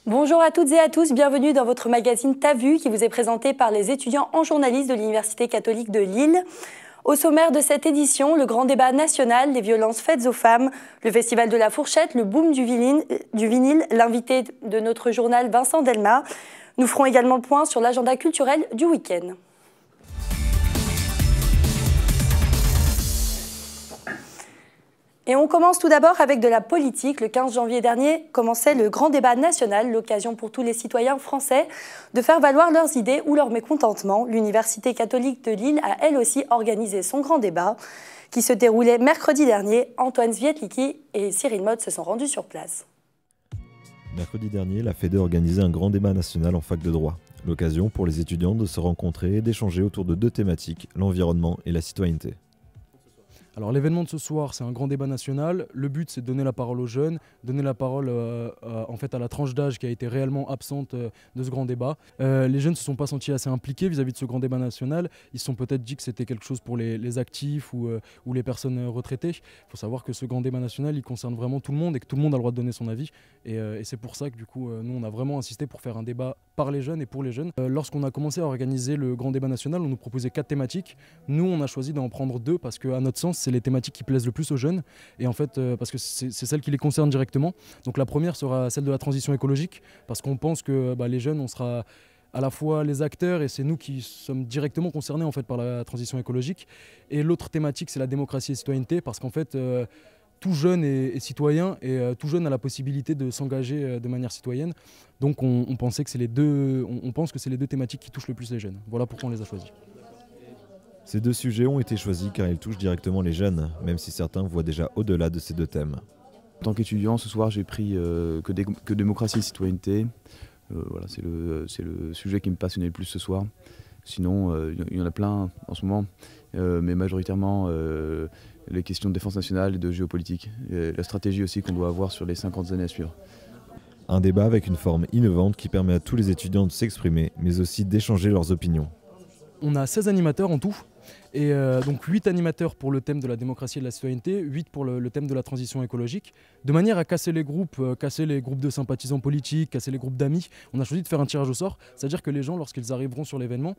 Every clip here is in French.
Bonjour à toutes et à tous, bienvenue dans votre magazine T'as vu qui vous est présenté par les étudiants en journalisme de l'Université catholique de Lille. Au sommaire de cette édition, le grand débat national, les violences faites aux femmes, le festival de la fourchette, le boom du vinyle, l'invité de notre journal Vincent Delma. Nous ferons également le point sur l'agenda culturel du week-end. Et on commence tout d'abord avec de la politique. Le 15 janvier dernier commençait le grand débat national, l'occasion pour tous les citoyens français de faire valoir leurs idées ou leur mécontentement. L'Université catholique de Lille a elle aussi organisé son grand débat qui se déroulait mercredi dernier. Antoine Svietliki et Cyril Mode se sont rendus sur place. Mercredi dernier, la FEDE a organisé un grand débat national en fac de droit. L'occasion pour les étudiants de se rencontrer et d'échanger autour de deux thématiques, l'environnement et la citoyenneté. Alors l'événement de ce soir, c'est un grand débat national. Le but, c'est de donner la parole aux jeunes, donner la parole en fait à la tranche d'âge qui a été réellement absente de ce grand débat. Les jeunes ne se sont pas sentis assez impliqués vis-à-vis de ce grand débat national. Ils se sont peut-être dit que c'était quelque chose pour les actifs ou les personnes retraitées. Il faut savoir que ce grand débat national, il concerne vraiment tout le monde et que tout le monde a le droit de donner son avis. Et c'est pour ça que du coup, nous, on a vraiment insisté pour faire un débat par les jeunes et pour les jeunes. Lorsqu'on a commencé à organiser le grand débat national, on nous proposait 4 thématiques. Nous, on a choisi d'en prendre 2 parce qu'à notre sens, c'est les thématiques qui plaisent le plus aux jeunes et en fait parce que c'est celles qui les concernent directement. Donc la première sera celle de la transition écologique parce qu'on pense que les jeunes, on sera à la fois les acteurs et c'est nous qui sommes directement concernés en fait par la transition écologique. Et l'autre thématique, c'est la démocratie et citoyenneté parce qu'en fait tout jeune est citoyen et tout jeune a la possibilité de s'engager de manière citoyenne. Donc on pensait que c'est on pense que c'est les 2 thématiques qui touchent le plus les jeunes. Voilà pourquoi on les a choisis. Ces 2 sujets ont été choisis car ils touchent directement les jeunes, même si certains voient déjà au-delà de ces 2 thèmes. En tant qu'étudiant, ce soir, j'ai pris que démocratie et citoyenneté. Voilà, c'est le sujet qui me passionnait le plus ce soir. Sinon, il y en a plein en ce moment, mais majoritairement les questions de défense nationale et de géopolitique. Et la stratégie aussi qu'on doit avoir sur les 50 années à suivre. Un débat avec une forme innovante qui permet à tous les étudiants de s'exprimer, mais aussi d'échanger leurs opinions. On a 16 animateurs en tout, et donc 8 animateurs pour le thème de la démocratie et de la citoyenneté, 8 pour le thème de la transition écologique, de manière à casser les groupes de sympathisants politiques, casser les groupes d'amis. On a choisi de faire un tirage au sort, c'est-à-dire que les gens, lorsqu'ils arriveront sur l'événement,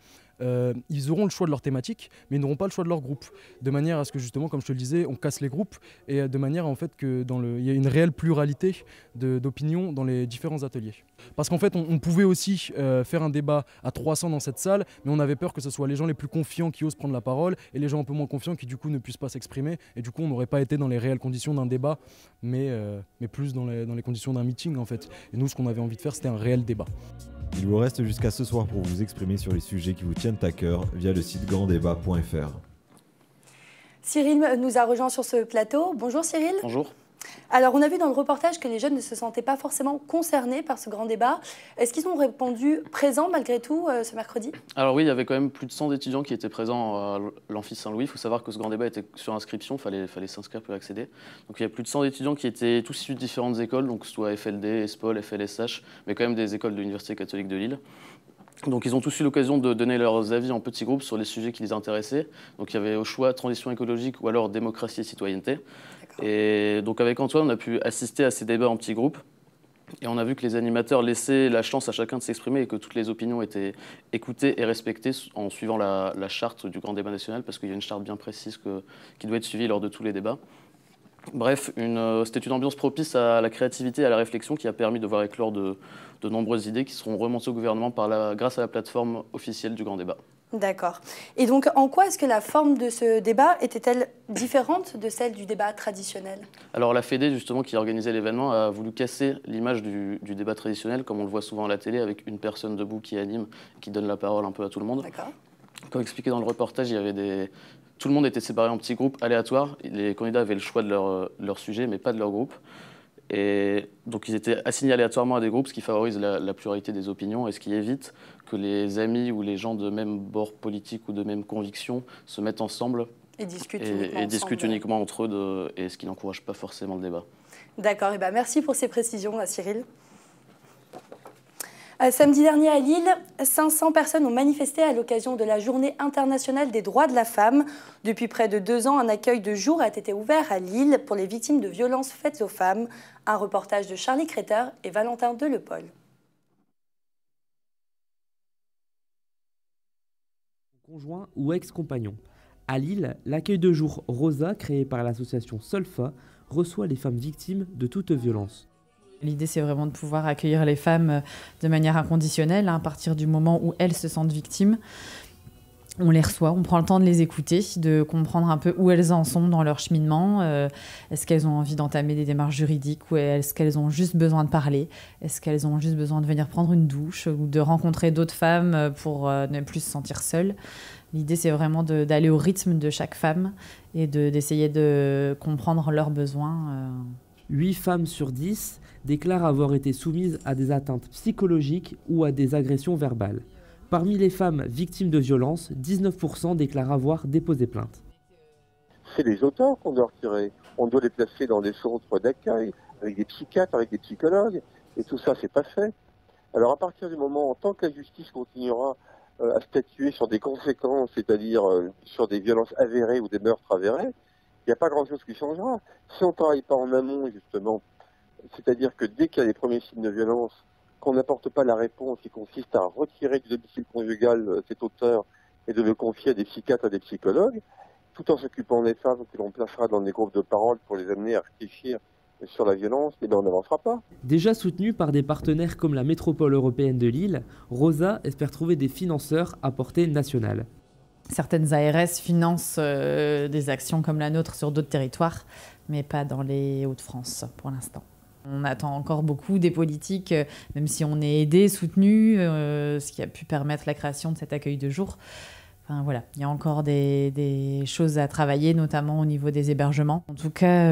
ils auront le choix de leur thématique, mais ils n'auront pas le choix de leur groupe, de manière à ce que justement, comme je te le disais, on casse les groupes, et de manière en fait que il y a une réelle pluralité d'opinions dans les différents ateliers. Parce qu'en fait, on pouvait aussi faire un débat à 300 dans cette salle, mais on avait peur que ce soit les gens les plus confiants qui osent prendre la parole et les gens un peu moins confiants qui du coup ne puissent pas s'exprimer. Et du coup, on n'aurait pas été dans les réelles conditions d'un débat, mais plus dans les conditions d'un meeting en fait. Et nous, ce qu'on avait envie de faire, c'était un réel débat. Il vous reste jusqu'à ce soir pour vous exprimer sur les sujets qui vous tiennent à cœur via le site granddébat.fr. Cyril nous a rejoint sur ce plateau. Bonjour Cyril. Bonjour. Alors, on a vu dans le reportage que les jeunes ne se sentaient pas forcément concernés par ce grand débat. Est-ce qu'ils ont répondu présents malgré tout ce mercredi? Alors oui, il y avait quand même plus de 100 étudiants qui étaient présents à l'Amphi Saint-Louis. Il faut savoir que ce grand débat était sur inscription, il fallait s'inscrire pour y accéder. Donc il y a plus de 100 étudiants qui étaient tous issus de différentes écoles, donc soit FLD, ESPOL, FLSH, mais quand même des écoles de l'Université catholique de Lille. Donc ils ont tous eu l'occasion de donner leurs avis en petits groupes sur les sujets qui les intéressaient. Donc il y avait au choix transition écologique ou alors démocratie et citoyenneté. Et donc avec Antoine, on a pu assister à ces débats en petits groupes. Et on a vu que les animateurs laissaient la chance à chacun de s'exprimer et que toutes les opinions étaient écoutées et respectées en suivant la charte du grand débat national, parce qu'il y a une charte bien précise qui doit être suivie lors de tous les débats. Bref, c'était une ambiance propice à la créativité et à la réflexion qui a permis de voir éclore de nombreuses idées qui seront remontées au gouvernement grâce à la plateforme officielle du grand débat. D'accord. Et donc, en quoi est-ce que la forme de ce débat était-elle différente de celle du débat traditionnel? Alors la FEDE, justement, qui a organisé l'événement, a voulu casser l'image du débat traditionnel, comme on le voit souvent à la télé, avec une personne debout qui anime, qui donne la parole un peu à tout le monde. D'accord. Comme expliqué dans le reportage, tout le monde était séparé en petits groupes aléatoires. Les candidats avaient le choix de leur sujet, mais pas de leur groupe. Et donc ils étaient assignés aléatoirement à des groupes, ce qui favorise la pluralité des opinions et ce qui évite que les amis ou les gens de même bord politique ou de même conviction se mettent ensemble et discutent uniquement entre eux, et ce qui n'encourage pas forcément le débat. D'accord, et merci pour ces précisions, Cyril. Samedi dernier à Lille, 500 personnes ont manifesté à l'occasion de la Journée internationale des droits de la femme. Depuis près de 2 ans, un accueil de jour a été ouvert à Lille pour les victimes de violences faites aux femmes. Un reportage de Charlie Créter et Valentin Delepaul. conjoint ou ex-compagnon. À Lille, l'accueil de jour Rosa, créé par l'association Solfa, reçoit les femmes victimes de toute violence. L'idée, c'est vraiment de pouvoir accueillir les femmes de manière inconditionnelle à partir du moment où elles se sentent victimes. On les reçoit, on prend le temps de les écouter, de comprendre un peu où elles en sont dans leur cheminement. Est-ce qu'elles ont envie d'entamer des démarches juridiques ou est-ce qu'elles ont juste besoin de parler? Est-ce qu'elles ont juste besoin de venir prendre une douche ou de rencontrer d'autres femmes pour ne plus se sentir seules? L'idée, c'est vraiment d'aller au rythme de chaque femme et d'essayer de comprendre leurs besoins. 8 femmes sur 10 déclarent avoir été soumises à des atteintes psychologiques ou à des agressions verbales. Parmi les femmes victimes de violences, 19% déclarent avoir déposé plainte. C'est les auteurs qu'on doit retirer. On doit les placer dans des centres d'accueil, avec des psychiatres, avec des psychologues, et tout ça, c'est pas fait. Alors à partir du moment, en tant que la justice continuera à statuer sur des conséquences, c'est-à-dire sur des violences avérées ou des meurtres avérés, il n'y a pas grand-chose qui changera. Si on ne travaille pas en amont, justement, c'est-à-dire que dès qu'il y a les premiers signes de violence, qu'on n'apporte pas la réponse qui consiste à retirer du domicile conjugal cet auteur et de le confier à des psychiatres, à des psychologues, tout en s'occupant des femmes que l'on placera dans des groupes de parole pour les amener à réfléchir sur la violence, eh bien on n'avancera pas. Déjà soutenue par des partenaires comme la métropole européenne de Lille, Rosa espère trouver des financeurs à portée nationale. Certaines ARS financent des actions comme la nôtre sur d'autres territoires, mais pas dans les Hauts-de-France pour l'instant. On attend encore beaucoup des politiques, même si on est aidé, soutenu, ce qui a pu permettre la création de cet accueil de jour. Enfin, voilà, il y a encore des choses à travailler, notamment au niveau des hébergements. En tout cas,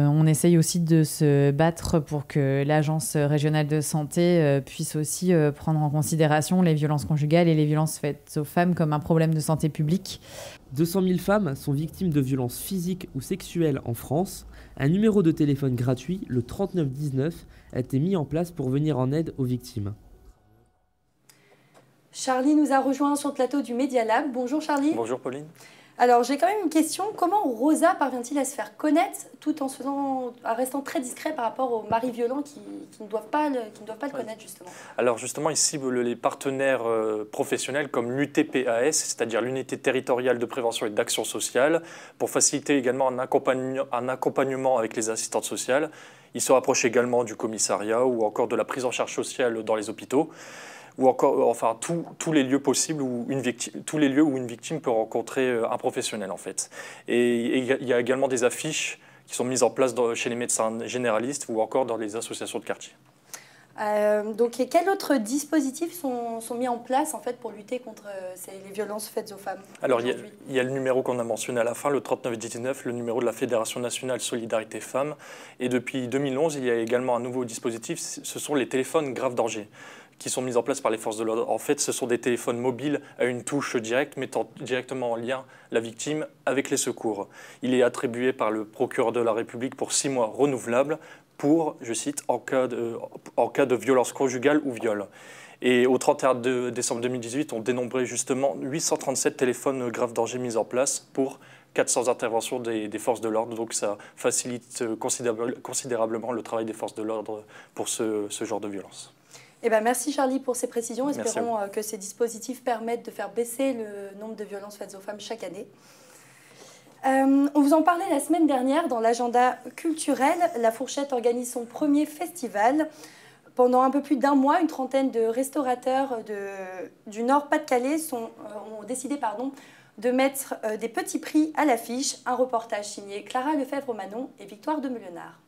on essaye aussi de se battre pour que l'Agence régionale de santé puisse aussi prendre en considération les violences conjugales et les violences faites aux femmes comme un problème de santé publique. 200 000 femmes sont victimes de violences physiques ou sexuelles en France. Un numéro de téléphone gratuit, le 3919, a été mis en place pour venir en aide aux victimes. Charlie nous a rejoint sur le plateau du Media Lab. Bonjour Charlie. Bonjour Pauline. Alors j'ai quand même une question. Comment Rosa parvient-il à se faire connaître tout en restant très discret par rapport aux maris violents qui ne doivent pas le connaître justement? Alors justement, il cible les partenaires professionnels comme l'UTPAS, c'est-à-dire l'unité territoriale de prévention et d'action sociale, pour faciliter également un accompagnement avec les assistantes sociales. Il se rapproche également du commissariat ou encore de la prise en charge sociale dans les hôpitaux, ou encore, enfin, tous les lieux possibles où tous les lieux où une victime peut rencontrer un professionnel en fait. Et il y a également des affiches qui sont mises en place chez les médecins généralistes ou encore dans les associations de quartier. Donc, et quels autres dispositifs sont mis en place en fait pour lutter contre les violences faites aux femmes? Alors, il y a le numéro qu'on a mentionné à la fin, le 3919, le numéro de la Fédération nationale Solidarité Femmes. Et depuis 2011, il y a également un nouveau dispositif, ce sont les téléphones grave danger, qui sont mis en place par les forces de l'ordre. En fait, ce sont des téléphones mobiles à une touche directe, mettant directement en lien la victime avec les secours. Il est attribué par le procureur de la République pour 6 mois renouvelables pour, je cite, en cas de violence conjugale ou viol. Et au 31 décembre 2018, on dénombrait justement 837 téléphones grave danger mis en place pour 400 interventions des forces de l'ordre. Donc ça facilite considérablement le travail des forces de l'ordre pour ce genre de violence. Eh ben, merci Charlie pour ces précisions. Espérons que ces dispositifs permettent de faire baisser le nombre de violences faites aux femmes chaque année. On vous en parlait la semaine dernière dans l'agenda culturel. La Fourchette organise son premier festival. Pendant un peu plus d'1 mois, une trentaine de restaurateurs du Nord-Pas-de-Calais ont décidé de mettre des petits prix à l'affiche. Un reportage signé Clara Lefebvre-Manon et Victoire de Meulenard.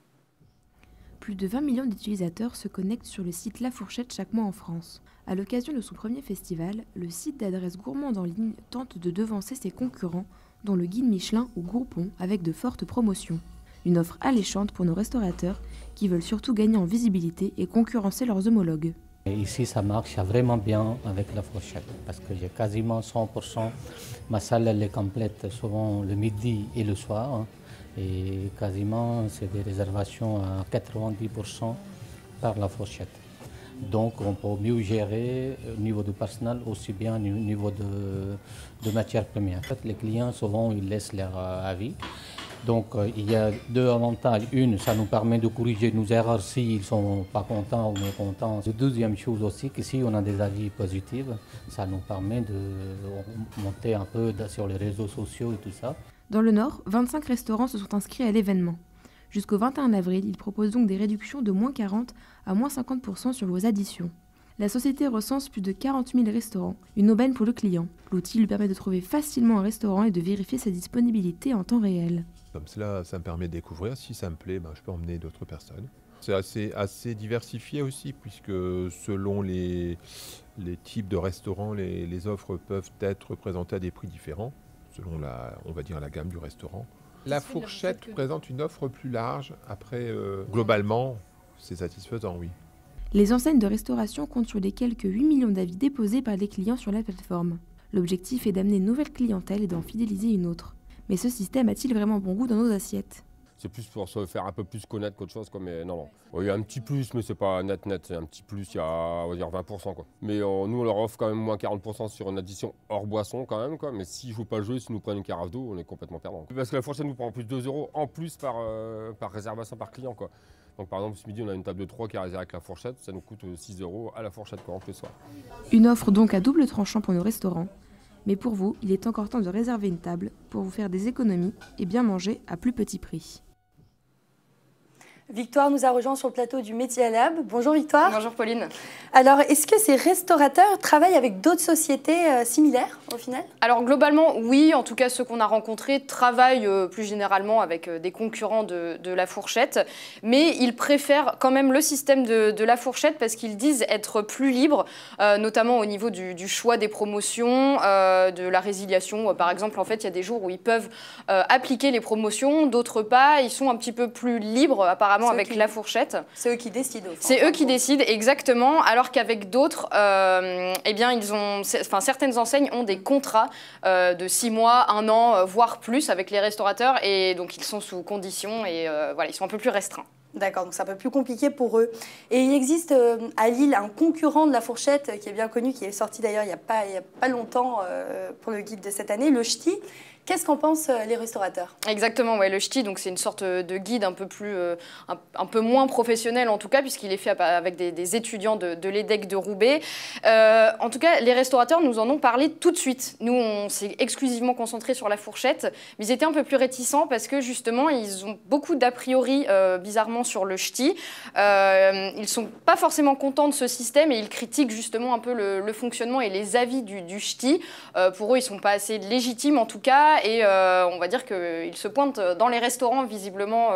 Plus de 20 millions d'utilisateurs se connectent sur le site La Fourchette chaque mois en France. À l'occasion de son premier festival, le site d'adresse gourmande en ligne tente de devancer ses concurrents, dont le guide Michelin ou Groupon, avec de fortes promotions. Une offre alléchante pour nos restaurateurs qui veulent surtout gagner en visibilité et concurrencer leurs homologues. Et ici, ça marche vraiment bien avec La Fourchette parce que j'ai quasiment 100%. Ma salle elle est complète souvent le midi et le soir. Et quasiment, c'est des réservations à 90% par La Fourchette. Donc, on peut mieux gérer au niveau du personnel, aussi bien au niveau de matières premières. En fait, les clients, souvent, ils laissent leur avis. Donc il y a deux avantages. Une, ça nous permet de corriger nos erreurs s'ils ne sont pas contents ou mécontents. La deuxième chose aussi, que si on a des avis positifs, ça nous permet de monter un peu sur les réseaux sociaux et tout ça. Dans le Nord, 25 restaurants se sont inscrits à l'événement. Jusqu'au 21 avril, ils proposent donc des réductions de moins 40 à moins 50% sur vos additions. La société recense plus de 40 000 restaurants, une aubaine pour le client. L'outil lui permet de trouver facilement un restaurant et de vérifier sa disponibilité en temps réel. Comme cela, ça me permet de découvrir. Si ça me plaît, je peux emmener d'autres personnes. C'est assez diversifié aussi, puisque selon les types de restaurants, les offres peuvent être présentées à des prix différents, selon on va dire la gamme du restaurant. La fourchette présente une offre plus large. Après, globalement, c'est satisfaisant, oui. Les enseignes de restauration comptent sur les quelques 8 millions d'avis déposés par les clients sur la plateforme. L'objectif est d'amener une nouvelle clientèle et d'en fidéliser une autre. Mais ce système a-t-il vraiment bon goût dans nos assiettes ? C'est plus pour se faire un peu plus connaître qu'autre chose, quoi. Mais non. Il y a un petit plus, mais c'est pas net. C'est un petit plus, il y a on va dire 20%. Quoi. Mais nous, on leur offre quand même moins 40% sur une addition hors boisson quand même. Quoi. Mais s'ils ne jouent pas le jeu, s'ils nous prennent une carafe d'eau, on est complètement perdant. Parce que la fourchette nous prend en plus 2 € en plus par réservation par client. Quoi. Donc par exemple, ce midi, on a une table de 3 qui est réservée avec la fourchette. Ça nous coûte 6 € à la fourchette quoi, en plus. Ouais. Une offre donc à double tranchant pour nos restaurants. Mais pour vous, il est encore temps de réserver une table pour vous faire des économies et bien manger à plus petit prix. Victoire nous a rejoint sur le plateau du Media Lab. Bonjour Victoire. Bonjour Pauline. Alors, est-ce que ces restaurateurs travaillent avec d'autres sociétés similaires au final ? Alors globalement, oui. En tout cas, ceux qu'on a rencontrés travaillent plus généralement avec des concurrents de la fourchette. Mais ils préfèrent quand même le système de la fourchette parce qu'ils disent être plus libres, notamment au niveau du choix des promotions, de la résiliation. Par exemple, en fait, il y a des jours où ils peuvent appliquer les promotions, d'autres pas. Ils sont un petit peu plus libres apparemment avec la fourchette. C'est eux qui décident. C'est eux qui décident, exactement. Alors qu'avec d'autres, eh bien, certaines enseignes ont des contrats de 6 mois, 1 an, voire plus avec les restaurateurs. Et donc, ils sont sous conditions et voilà, ils sont un peu plus restreints. D'accord, donc c'est un peu plus compliqué pour eux. Et il existe à Lille un concurrent de la fourchette qui est bien connu, qui est sorti d'ailleurs il n'y a pas longtemps pour le guide de cette année, le Ch'ti. Qu'est-ce qu'en pensent les restaurateurs ? Exactement, ouais, le Ch'ti, donc c'est une sorte de guide un peu moins professionnel en tout cas, puisqu'il est fait avec des étudiants de l'EDEC de Roubaix. En tout cas, les restaurateurs nous en ont parlé tout de suite. Nous, on s'est exclusivement concentré sur la fourchette, mais ils étaient un peu plus réticents parce que justement, ils ont beaucoup d'a priori bizarrement sur le Ch'ti. Ils ne sont pas forcément contents de ce système et ils critiquent justement un peu le fonctionnement et les avis du Ch'ti. Pour eux, ils ne sont pas assez légitimes en tout cas. Et on va dire qu'ils se pointent dans les restaurants visiblement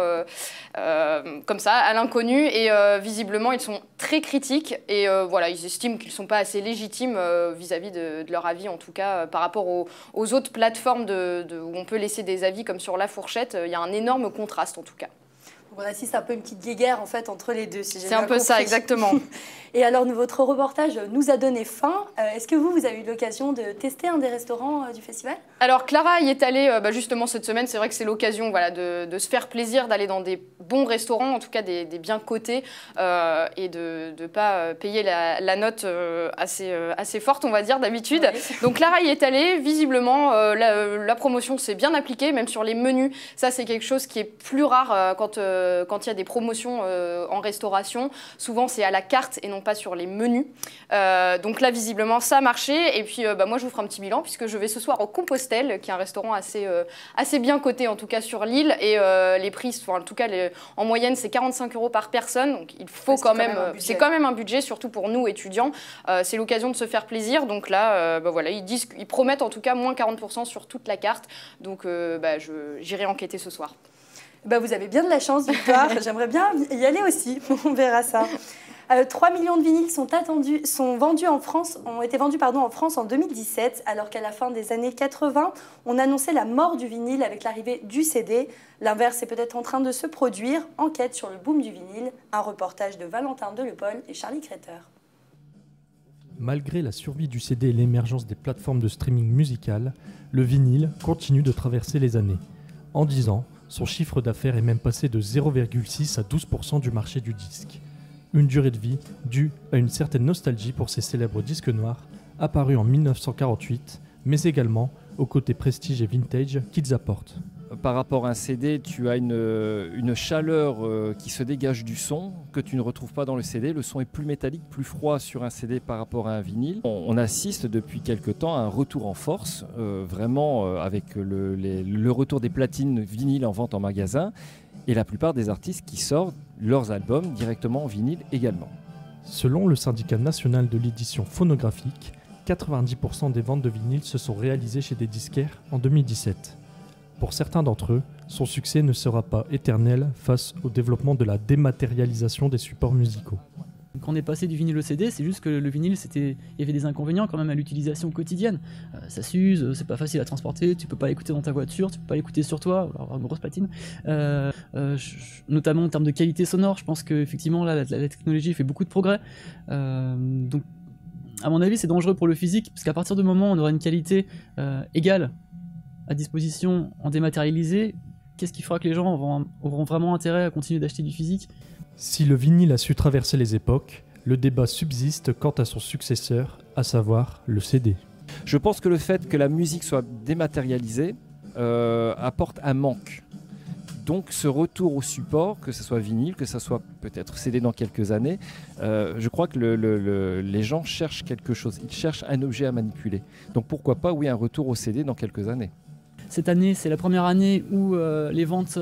comme ça, à l'inconnu. Et visiblement, ils sont très critiques. Et voilà, ils estiment qu'ils ne sont pas assez légitimes vis-à-vis de leur avis, en tout cas par rapport aux autres plateformes où on peut laisser des avis comme sur la fourchette. Il y a un énorme contraste en tout cas. On assiste un peu à une petite guéguerre en fait entre les deux. Si c'est un peu ça, exactement. Et alors, votre reportage nous a donné faim. Est-ce que vous avez eu l'occasion de tester un des restaurants du festival ? Alors, Clara y est allée justement cette semaine. C'est vrai que c'est l'occasion de se faire plaisir, d'aller dans des bons restaurants, en tout cas des bien cotés, et de ne pas payer la note assez forte, on va dire, d'habitude. Oui. Donc, Clara y est allée. Visiblement, la promotion s'est bien appliquée, même sur les menus. Ça, c'est quelque chose qui est plus rare quand il y a des promotions en restauration. Souvent, c'est à la carte et non pas sur les menus. Donc là, visiblement, ça a marché. Et puis, moi, je vous ferai un petit bilan puisque je vais ce soir au Compostelle, qui est un restaurant assez bien coté, en tout cas sur l'île. Et les prix, en tout cas, en moyenne, c'est 45 € par personne. Donc, il faut c'est quand même un budget, surtout pour nous, étudiants. C'est l'occasion de se faire plaisir. Donc là, voilà, ils promettent en tout cas moins 40% sur toute la carte. Donc, j'irai enquêter ce soir. Vous avez bien de la chance, Victoire. J'aimerais bien y aller aussi. On verra ça. 3 millions de vinyles ont été vendus en France en 2017, alors qu'à la fin des années 80, on annonçait la mort du vinyle avec l'arrivée du CD. L'inverse est peut-être en train de se produire. Enquête sur le boom du vinyle, un reportage de Valentin Delepol et Charlie Kreter. Malgré la survie du CD et l'émergence des plateformes de streaming musical, le vinyle continue de traverser les années. En 10 ans, son chiffre d'affaires est même passé de 0,6 à 12% du marché du disque. Une durée de vie due à une certaine nostalgie pour ces célèbres disques noirs, apparus en 1948, mais également au côté prestige et vintage qu'ils apportent. Par rapport à un CD, tu as une chaleur qui se dégage du son que tu ne retrouves pas dans le CD. Le son est plus métallique, plus froid sur un CD par rapport à un vinyle. On assiste depuis quelque temps à un retour en force, vraiment avec le retour des platines vinyles en vente en magasin et la plupart des artistes qui sortent leurs albums directement en vinyle également. Selon le syndicat national de l'édition phonographique, 90% des ventes de vinyles se sont réalisées chez des disquaires en 2017. Pour certains d'entre eux, son succès ne sera pas éternel face au développement de la dématérialisation des supports musicaux. Quand on est passé du vinyle au CD, c'est juste que le vinyle, il y avait des inconvénients quand même à l'utilisation quotidienne. Ça s'use, c'est pas facile à transporter, tu peux pas l'écouter dans ta voiture, tu peux pas l'écouter sur toi, alors une grosse patine. Notamment en termes de qualité sonore, je pense qu'effectivement là, la technologie fait beaucoup de progrès. Donc, à mon avis, c'est dangereux pour le physique, parce qu'à partir du moment où on aura une qualité égale à disposition en dématérialisé, qu'est-ce qui fera que les gens auront vraiment intérêt à continuer d'acheter du physique ? Si le vinyle a su traverser les époques, le débat subsiste quant à son successeur, à savoir le CD. Je pense que le fait que la musique soit dématérialisée apporte un manque. Donc ce retour au support, que ce soit vinyle, que ce soit peut-être CD dans quelques années, je crois que les gens cherchent quelque chose, ils cherchent un objet à manipuler. Donc pourquoi pas, oui, un retour au CD dans quelques années. Cette année, c'est la première année où les ventes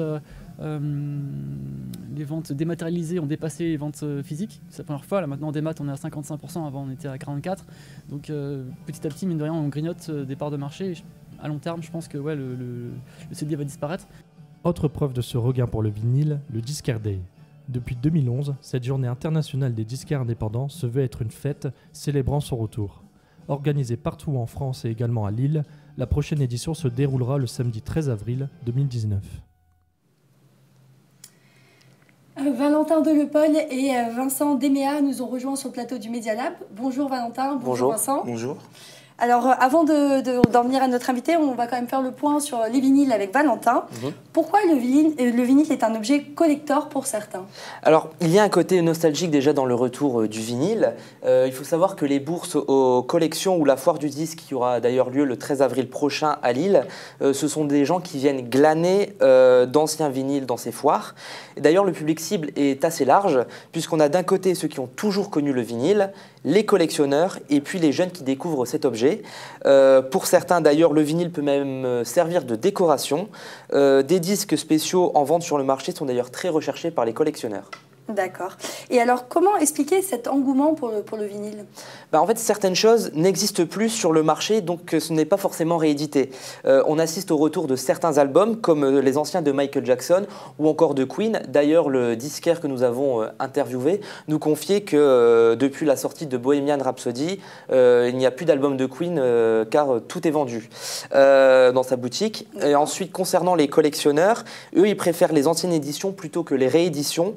dématérialisées ont dépassé les ventes physiques. C'est la première fois. Là, maintenant, en démat, on est à 55%. Avant, on était à 44%. Donc, petit à petit, mine de rien, on grignote des parts de marché. Et à long terme, je pense que ouais, le CD va disparaître. Autre preuve de ce regain pour le vinyle, le Discard Day. Depuis 2011, cette journée internationale des disquaires indépendants se veut être une fête célébrant son retour. Organisée partout en France et également à Lille, la prochaine édition se déroulera le samedi 13 avril 2019. Valentin Delepol et Vincent Déméa nous ont rejoints sur le plateau du Media Lab. Bonjour Valentin, bonjour Vincent. Bonjour. Alors avant d'en venir à notre invité, on va quand même faire le point sur les vinyles avec Valentin. Pourquoi le vinyle est un objet collector pour certains? Alors, il y a un côté nostalgique déjà dans le retour du vinyle. Il faut savoir que les bourses aux collections ou la foire du disque, qui aura d'ailleurs lieu le 13 avril prochain à Lille, ce sont des gens qui viennent glaner d'anciens vinyles dans ces foires. D'ailleurs, le public cible est assez large, puisqu'on a d'un côté ceux qui ont toujours connu le vinyle, les collectionneurs et puis les jeunes qui découvrent cet objet. Pour certains d'ailleurs, le vinyle peut même servir de décoration. Des disques spéciaux en vente sur le marché sont d'ailleurs très recherchés par les collectionneurs. D'accord. Et alors, comment expliquer cet engouement pour le vinyle? En fait, certaines choses n'existent plus sur le marché, donc ce n'est pas forcément réédité. On assiste au retour de certains albums, comme les anciens de Michael Jackson ou encore de Queen. D'ailleurs, le disquaire que nous avons interviewé nous confiait que depuis la sortie de Bohemian Rhapsody, il n'y a plus d'album de Queen car tout est vendu dans sa boutique. Et ensuite, concernant les collectionneurs, eux, ils préfèrent les anciennes éditions plutôt que les rééditions,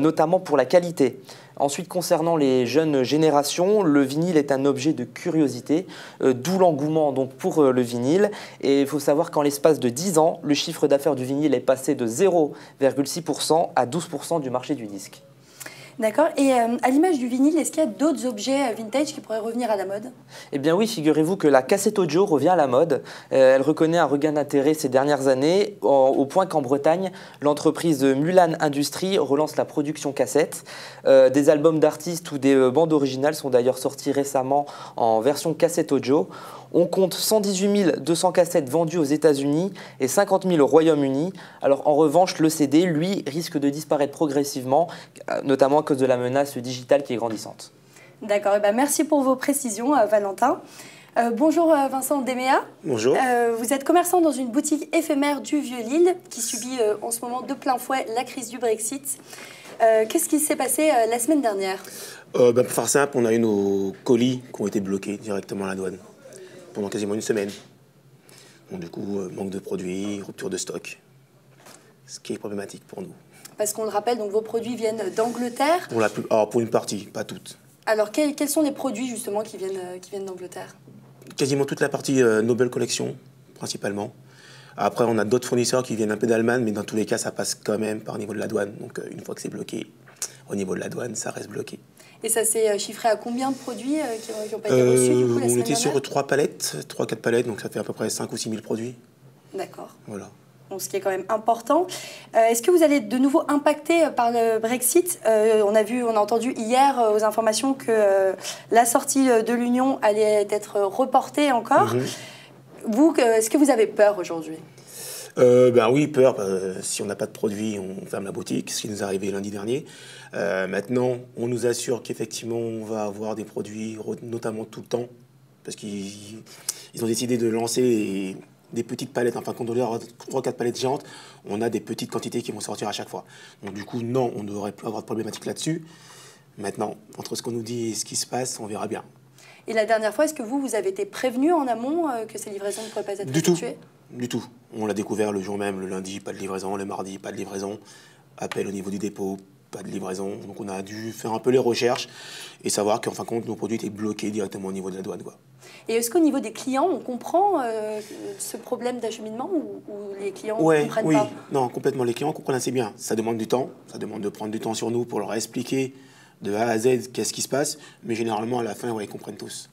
notamment pour la qualité. Ensuite, concernant les jeunes générations, le vinyle est un objet de curiosité, d'où l'engouement donc pour le vinyle. Et il faut savoir qu'en l'espace de 10 ans, le chiffre d'affaires du vinyle est passé de 0,6% à 12% du marché du disque. D'accord. Et à l'image du vinyle, est-ce qu'il y a d'autres objets vintage qui pourraient revenir à la mode? Eh bien oui, figurez-vous que la cassette audio revient à la mode. Elle reconnaît un regain d'intérêt ces dernières années, au point qu'en Bretagne, l'entreprise Mulan Industries relance la production cassette. Des albums d'artistes ou des bandes originales sont d'ailleurs sortis récemment en version cassette audio. On compte 118 200 cassettes vendues aux États-Unis et 50 000 au Royaume-Uni. Alors en revanche, le CD, lui, risque de disparaître progressivement, notamment à cause de la menace digitale qui est grandissante. D'accord, et merci pour vos précisions, Valentin. Bonjour Vincent Déméa. Bonjour. Vous êtes commerçant dans une boutique éphémère du Vieux-Lille qui subit en ce moment de plein fouet la crise du Brexit. Qu'est-ce qui s'est passé la semaine dernière? Pour faire simple, on a eu nos colis qui ont été bloqués directement à la douane pendant quasiment une semaine. Donc du coup, manque de produits, rupture de stock, ce qui est problématique pour nous. Parce qu'on le rappelle, donc vos produits viennent d'Angleterre. Pour une partie, pas toutes. Alors quels sont les produits justement qui viennent d'Angleterre? Quasiment toute la partie Nobel Collection, principalement. Après, on a d'autres fournisseurs qui viennent un peu d'Allemagne, mais dans tous les cas, ça passe quand même par niveau de la douane. Donc une fois que c'est bloqué, au niveau de la douane, ça reste bloqué. Et ça s'est chiffré à combien de produits qui n'ont pas été reçus du coup, la On semaine était sur dernière 3-4 palettes, donc ça fait à peu près 5 ou 6 000 produits. D'accord. Voilà. Donc, ce qui est quand même important. Est-ce que vous allez de nouveau impacté par le Brexit? On a entendu hier aux informations que la sortie de l'Union allait être reportée encore. Vous, est-ce que vous avez peur aujourd'hui? Oui, peur. Si on n'a pas de produit, on ferme la boutique, ce qui nous est arrivé lundi dernier. Maintenant, on nous assure qu'effectivement, on va avoir des produits, notamment tout le temps, parce qu'ils ont décidé de lancer des petites palettes. Enfin, quand on doit avoir 3-4 palettes géantes, on a des petites quantités qui vont sortir à chaque fois. Donc du coup, non, on ne devrait plus avoir de problématique là-dessus. Maintenant, entre ce qu'on nous dit et ce qui se passe, on verra bien. Et la dernière fois, est-ce que vous avez été prévenu en amont que ces livraisons ne pourraient pas être effectuées? Du tout. On l'a découvert le jour même, le lundi, pas de livraison, le mardi, pas de livraison. Appel au niveau du dépôt, pas de livraison. Donc on a dû faire un peu les recherches et savoir qu'en fin de compte, nos produits étaient bloqués directement au niveau de la douane, quoi. Et est-ce qu'au niveau des clients, on comprend ce problème d'acheminement ou les clients ne comprennent pas? Non, complètement. Les clients comprennent assez bien. Ça demande du temps. Ça demande de prendre du temps sur nous pour leur expliquer de A à Z qu'est-ce qui se passe. Mais généralement, à la fin, ils comprennent tous.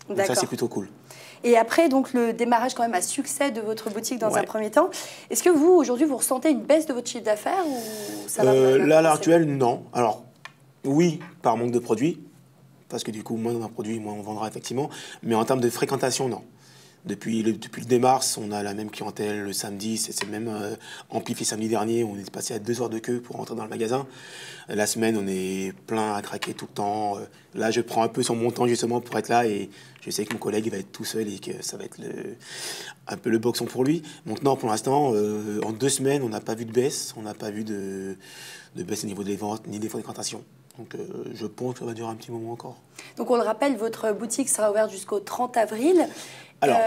Donc ça, c'est plutôt cool. Et après, donc, le démarrage quand même à succès de votre boutique dans un premier temps, est-ce que vous, aujourd'hui, vous ressentez une baisse de votre chiffre d'affaires ou ça va là, à l'heure actuelle, non. Alors, oui, par manque de produits, parce que du coup, moins on a un produit, moins on vendra effectivement. Mais en termes de fréquentation, non. Depuis le 2 mars, on a la même clientèle le samedi. C'est même amplifié samedi dernier. On est passé à 2 heures de queue pour rentrer dans le magasin. La semaine, on est plein à craquer tout le temps. Là, je prends un peu sur mon temps justement pour être là. Et je sais que mon collègue il va être tout seul et que ça va être un peu le boxon pour lui. Donc non, pour l'instant, en 2 semaines, on n'a pas vu de baisse. On n'a pas vu de baisse au niveau des ventes ni des fréquentations. Donc je pense que ça va durer un petit moment encore. Donc on le rappelle, votre boutique sera ouverte jusqu'au 30 avril. Alors,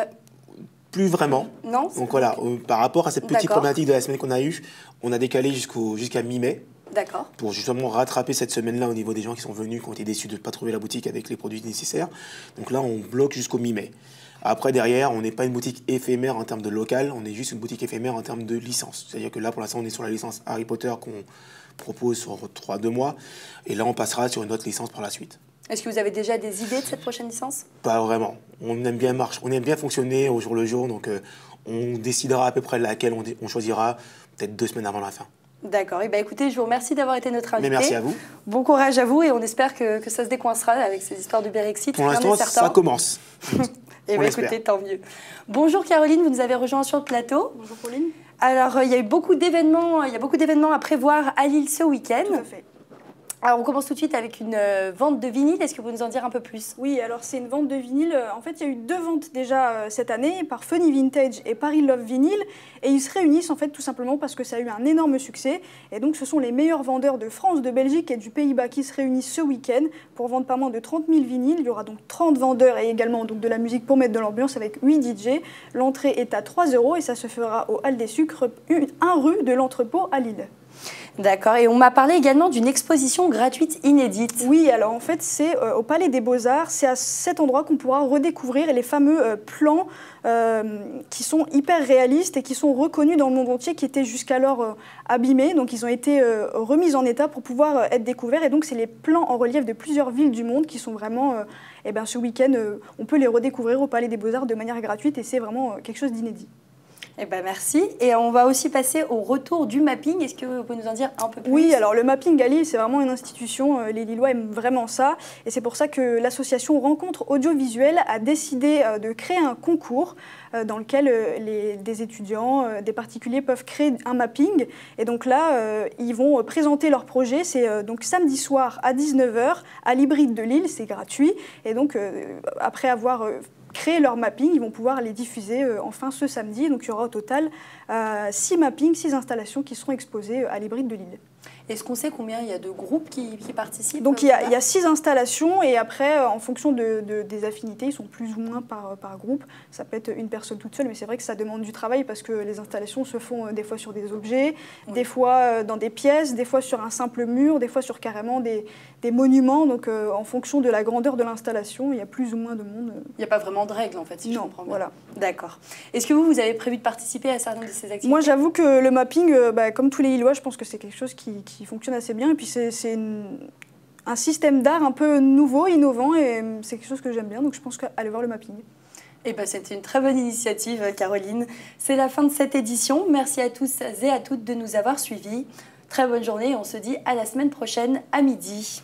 plus vraiment. Non. Donc voilà, par rapport à cette petite problématique de la semaine qu'on a eue, on a décalé jusqu'à mi-mai. D'accord. Pour justement rattraper cette semaine-là au niveau des gens qui sont venus, qui ont été déçus de ne pas trouver la boutique avec les produits nécessaires. Donc là, on bloque jusqu'au mi-mai. Après, derrière, on n'est pas une boutique éphémère en termes de local, on est juste une boutique éphémère en termes de licence. C'est-à-dire que là, pour l'instant, on est sur la licence Harry Potter qu'on propose sur 2 mois. Et là, on passera sur une autre licence par la suite. Est-ce que vous avez déjà des idées de cette prochaine licence? Pas vraiment. On aime bien fonctionner au jour le jour, donc on décidera à peu près laquelle on choisira peut-être 2 semaines avant la fin. D'accord. Et écoutez, je vous remercie d'avoir été notre invité. Mais merci à vous. Bon courage à vous et on espère que ça se décoincera avec ces histoires du Brexit. Pour l'instant, ça commence. Et écoutez, tant mieux. Bonjour Caroline, vous nous avez rejoint sur le plateau. Bonjour Pauline. Alors, il y a eu beaucoup d'événements à prévoir à Lille ce week-end. Tout à fait. Alors, on commence tout de suite avec une vente de vinyle. Est-ce que vous pouvez nous en dire un peu plus? Oui, alors c'est une vente de vinyle. En fait, il y a eu 2 ventes déjà cette année par Funny Vintage et Paris Love Vinyl. Et ils se réunissent en fait tout simplement parce que ça a eu un énorme succès. Et donc, ce sont les meilleurs vendeurs de France, de Belgique et du Pays-Bas qui se réunissent ce week-end pour vendre pas moins de 30 000 vinyles. Il y aura donc 30 vendeurs et également donc, de la musique pour mettre de l'ambiance avec 8 DJ. L'entrée est à 3 € et ça se fera au Hall des Sucres, 1 rue de l'Entrepôt à Lille. D'accord, et on m'a parlé également d'une exposition gratuite inédite. Oui, alors en fait c'est au Palais des Beaux-Arts, c'est à cet endroit qu'on pourra redécouvrir les fameux plans qui sont hyper réalistes et qui sont reconnus dans le monde entier, qui étaient jusqu'alors abîmés, donc ils ont été remis en état pour pouvoir être découverts, et donc c'est les plans en relief de plusieurs villes du monde qui sont vraiment, ce week-end, on peut les redécouvrir au Palais des Beaux-Arts de manière gratuite et c'est vraiment quelque chose d'inédit. Merci. Et on va aussi passer au retour du mapping. Est-ce que vous pouvez nous en dire un peu plus? Oui, alors le mapping à Lille, c'est vraiment une institution. Les Lillois aiment vraiment ça. Et c'est pour ça que l'association Rencontre Audiovisuelle a décidé de créer un concours dans lequel des étudiants, des particuliers peuvent créer un mapping. Et donc là, ils vont présenter leur projet. C'est donc samedi soir à 19 h à l'Hybride de Lille. C'est gratuit. Et donc, après avoir créer leur mapping, ils vont pouvoir les diffuser enfin ce samedi. Donc il y aura au total 6 mappings, 6 installations qui seront exposées à l'Hybride de Lille. Est-ce qu'on sait combien il y a de groupes qui participent? Donc il y a 6 installations et après, en fonction des affinités, ils sont plus ou moins par groupe. Ça peut être une personne toute seule, mais c'est vrai que ça demande du travail parce que les installations se font des fois sur des objets, des fois dans des pièces, des fois sur un simple mur, des fois sur carrément des monuments. Donc en fonction de la grandeur de l'installation, il y a plus ou moins de monde. Il n'y a pas vraiment de règles en fait, si je comprends bien. Voilà. D'accord. Est-ce que vous avez prévu de participer à certaines de ces activités? Moi j'avoue que le mapping, comme tous les Lillois, je pense que c'est quelque chose qui fonctionne assez bien. Et puis c'est un système d'art un peu nouveau, innovant, et c'est quelque chose que j'aime bien, donc je pense qu'aller voir le mapping. Eh ben, c'était une très bonne initiative, Caroline. C'est la fin de cette édition. Merci à tous et à toutes de nous avoir suivis. Très bonne journée et on se dit à la semaine prochaine à midi.